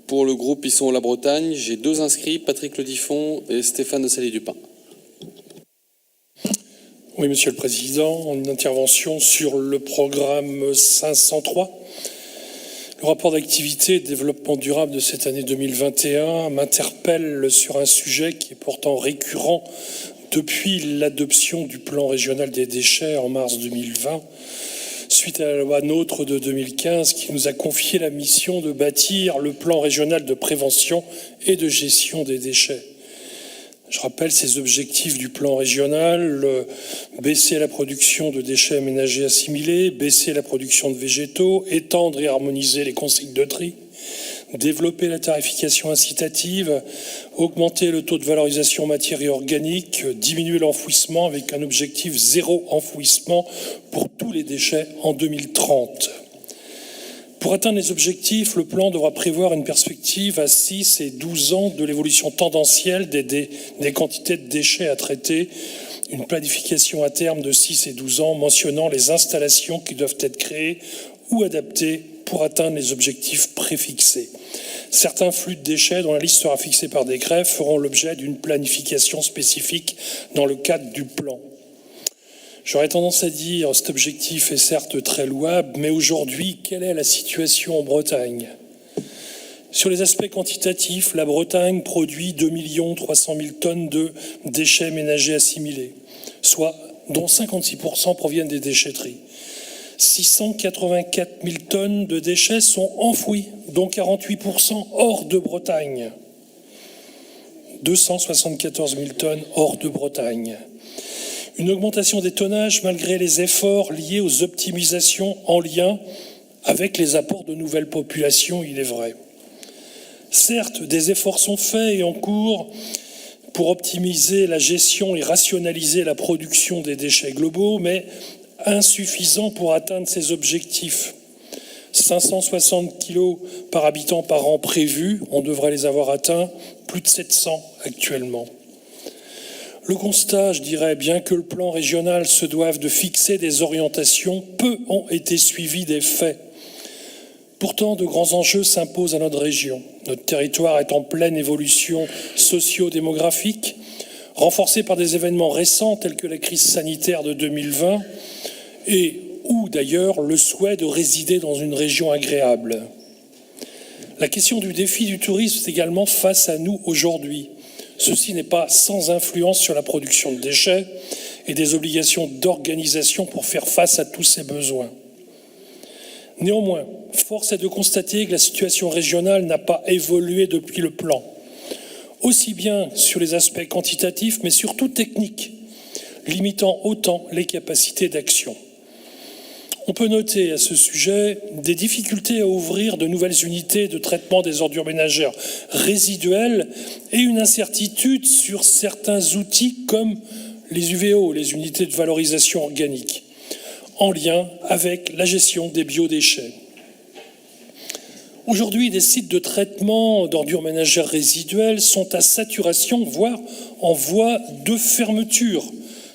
Pour le groupe Ils sont la Bretagne, j'ai 2 inscrits, Patrick Lediffon et Stéphane de Salier-Dupin. Oui, Monsieur le Président, une intervention sur le programme 503. Le rapport d'activité et de développement durable de cette année 2021 m'interpelle sur un sujet qui est pourtant récurrent depuis l'adoption du plan régional des déchets en mars 2020, suite à la loi NOTRe de 2015 qui nous a confié la mission de bâtir le plan régional de prévention et de gestion des déchets. Je rappelle ces objectifs du plan régional: baisser la production de déchets ménagers assimilés, baisser la production de végétaux, étendre et harmoniser les consignes de tri, développer la tarification incitative, augmenter le taux de valorisation matériaux organiques, diminuer l'enfouissement avec un objectif 0 enfouissement pour tous les déchets en 2030. Pour atteindre les objectifs, le plan devra prévoir une perspective à 6 et 12 ans de l'évolution tendancielle des quantités de déchets à traiter, une planification à terme de 6 et 12 ans mentionnant les installations qui doivent être créées ou adaptées pour atteindre les objectifs préfixés. Certains flux de déchets dont la liste sera fixée par décret feront l'objet d'une planification spécifique dans le cadre du plan. J'aurais tendance à dire cet objectif est certes très louable, mais aujourd'hui, quelle est la situation en Bretagne ? Sur les aspects quantitatifs, la Bretagne produit 2 300 000 tonnes de déchets ménagers assimilés, dont 56% proviennent des déchetteries. 684 000 tonnes de déchets sont enfouis, dont 48% hors de Bretagne. 274 000 tonnes hors de Bretagne. Une augmentation des tonnages malgré les efforts liés aux optimisations en lien avec les apports de nouvelles populations, il est vrai. Certes, des efforts sont faits et en cours pour optimiser la gestion et rationaliser la production des déchets globaux, mais insuffisant pour atteindre ces objectifs. 560 kg par habitant par an prévus, on devrait les avoir atteints, plus de 700 actuellement. Le constat, je dirais, bien que le plan régional se doive de fixer des orientations, peu ont été suivis des faits. Pourtant, de grands enjeux s'imposent à notre région. Notre territoire est en pleine évolution socio-démographique, renforcée par des événements récents tels que la crise sanitaire de 2020 ou d'ailleurs le souhait de résider dans une région agréable. La question du défi du tourisme est également face à nous aujourd'hui. Ceci n'est pas sans influence sur la production de déchets et des obligations d'organisation pour faire face à tous ces besoins. Néanmoins, force est de constater que la situation régionale n'a pas évolué depuis le plan, aussi bien sur les aspects quantitatifs, mais surtout techniques, limitant autant les capacités d'action. On peut noter à ce sujet des difficultés à ouvrir de nouvelles unités de traitement des ordures ménagères résiduelles et une incertitude sur certains outils comme les UVO, les unités de valorisation organique, en lien avec la gestion des biodéchets. Aujourd'hui, des sites de traitement d'ordures ménagères résiduelles sont à saturation, voire en voie de fermeture.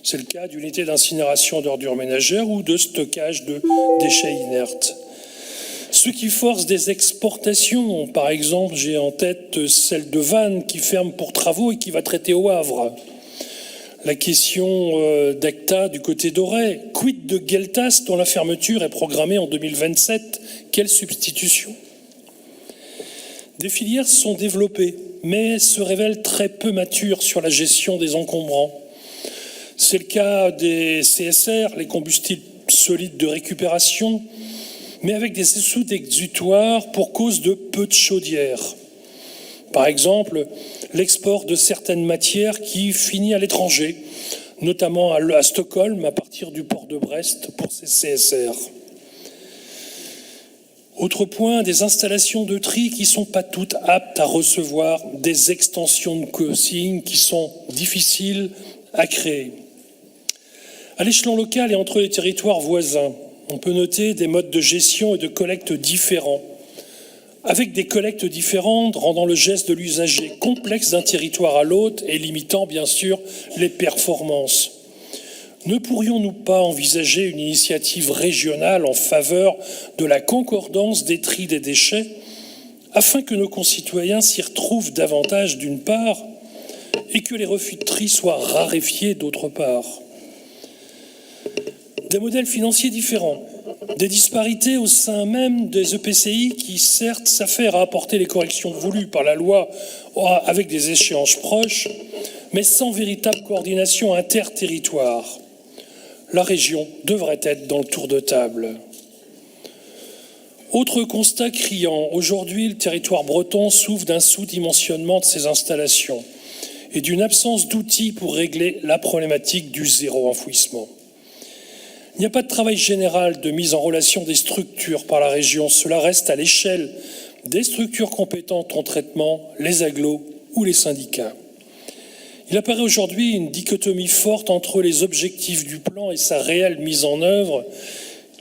C'est le cas d'unités d'incinération d'ordures ménagères ou de stockage de déchets inertes. Ce qui force des exportations, par exemple, j'ai en tête celle de Vannes qui ferme pour travaux et qui va traiter au Havre. La question d'Acta du côté d'Auray. Quid de Gueltas dont la fermeture est programmée en 2027 ? Quelle substitution ? Des filières sont développées, mais se révèlent très peu matures sur la gestion des encombrants. C'est le cas des CSR, les combustibles solides de récupération, mais avec des sous-exutoires pour cause de peu de chaudières. Par exemple, l'export de certaines matières qui finit à l'étranger, notamment à Stockholm, à partir du port de Brest pour ces CSR. Autre point, des installations de tri qui ne sont pas toutes aptes à recevoir des extensions de consignes qui sont difficiles à créer. À l'échelon local et entre les territoires voisins, on peut noter des modes de gestion et de collecte différents, avec des collectes différentes rendant le geste de l'usager complexe d'un territoire à l'autre et limitant bien sûr les performances. Ne pourrions-nous pas envisager une initiative régionale en faveur de la concordance des tris des déchets afin que nos concitoyens s'y retrouvent davantage d'une part et que les refus de tri soient raréfiés d'autre part. Des modèles financiers différents, des disparités au sein même des EPCI qui certes s'affairent à apporter les corrections voulues par la loi avec des échéances proches, mais sans véritable coordination interterritoire. La région devrait être dans le tour de table. Autre constat criant, aujourd'hui le territoire breton souffre d'un sous-dimensionnement de ses installations et d'une absence d'outils pour régler la problématique du zéro enfouissement. Il n'y a pas de travail général de mise en relation des structures par la région, cela reste à l'échelle des structures compétentes en traitement, les agglos ou les syndicats. Il apparaît aujourd'hui une dichotomie forte entre les objectifs du plan et sa réelle mise en œuvre,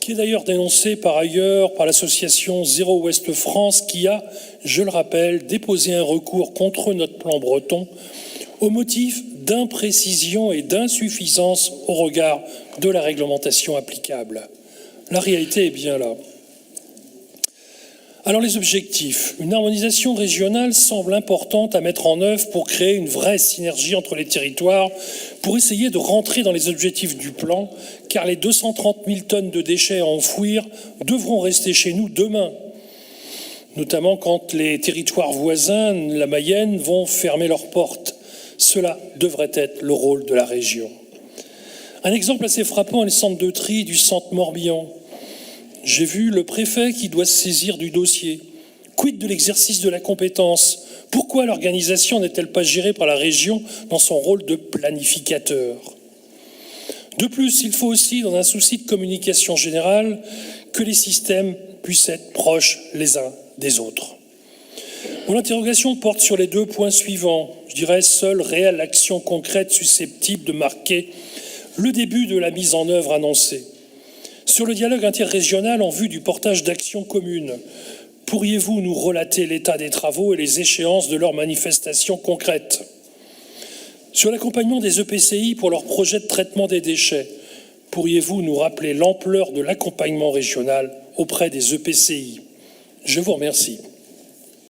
qui est d'ailleurs dénoncée par ailleurs par l'association Zéro Ouest France, qui a, je le rappelle, déposé un recours contre notre plan breton au motif d'imprécision et d'insuffisance au regard de la réglementation applicable. La réalité est bien là. Alors les objectifs. Une harmonisation régionale semble importante à mettre en œuvre pour créer une vraie synergie entre les territoires, pour essayer de rentrer dans les objectifs du plan, car les 230 000 tonnes de déchets à enfouir devront rester chez nous demain, notamment quand les territoires voisins, la Mayenne, vont fermer leurs portes. Cela devrait être le rôle de la région. Un exemple assez frappant est le centre de tri du centre Morbihan. J'ai vu le préfet qui doit se saisir du dossier. Quid de l'exercice de la compétence? Pourquoi l'organisation n'est-elle pas gérée par la région dans son rôle de planificateur? De plus, il faut aussi, dans un souci de communication générale, que les systèmes puissent être proches les uns des autres. Mon interrogation porte sur les deux points suivants. Je dirais, seule réelle action concrète susceptible de marquer le début de la mise en œuvre annoncée. Sur le dialogue interrégional en vue du portage d'actions communes, pourriez-vous nous relater l'état des travaux et les échéances de leurs manifestations concrètes? Sur l'accompagnement des EPCI pour leur projet de traitement des déchets, pourriez-vous nous rappeler l'ampleur de l'accompagnement régional auprès des EPCI? Je vous remercie.